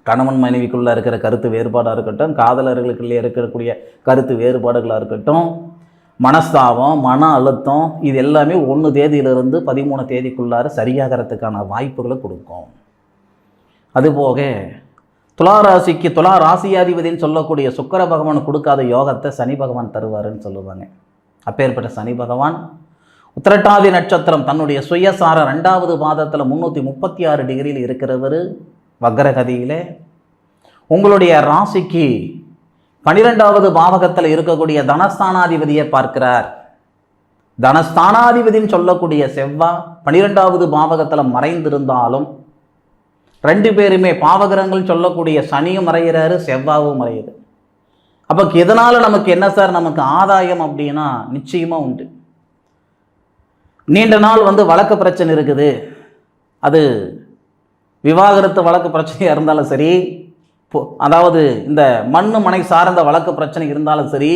கணவன் மனைவிக்குள்ளே இருக்கிற கருத்து வேறுபாடாக இருக்கட்டும், காதலர்களுக்குள்ளே இருக்கக்கூடிய கருத்து வேறுபாடுகளாக இருக்கட்டும், மனஸ்தாபம், மன அழுத்தம், இது எல்லாமே 1 தேதியிலிருந்து 13 தேதிக்குள்ளார சரியாகிறதுக்கான வாய்ப்புகளை கொடுக்கும். அதுபோக துலா ராசிக்கு துலா ராசியாதிபதினு சொல்லக்கூடிய சுக்கிர பகவான் கொடுக்காத யோகத்தை சனி பகவான் தருவாருன்னு சொல்லுவாங்க. அப்பேற்பட்ட சனி பகவான் உத்திரட்டாதி நட்சத்திரம் தன்னுடைய சுயசார 2வது பாதத்தில் 336 டிகிரியில் இருக்கிறவர் வக்ரகதியிலே உங்களுடைய ராசிக்கு 12வது பாவகத்தில் இருக்கக்கூடிய தனஸ்தானாதிபதியை பார்க்கிறார். தனஸ்தானாதிபதினு சொல்லக்கூடிய செவ்வாய் 12வது பாவகத்தில் மறைந்திருந்தாலும் 2 பேருமே பாவகிரகங்கள் சொல்லக்கூடிய சனியும் மறைகிறாரு, செவ்வாவும் மறையுது. அப்போ இதனால் நமக்கு என்ன சார் நமக்கு ஆதாயம் அப்படின்னா நிச்சயமாக உண்டு. நீண்ட நாள் வழக்கு பிரச்சனை இருக்குது, அது விவாகரத்து வழக்கு பிரச்சனையாக இருந்தாலும் சரி, அதாவது இந்த மண்ணு மனை சார்ந்த வழக்கு பிரச்சனை இருந்தாலும் சரி,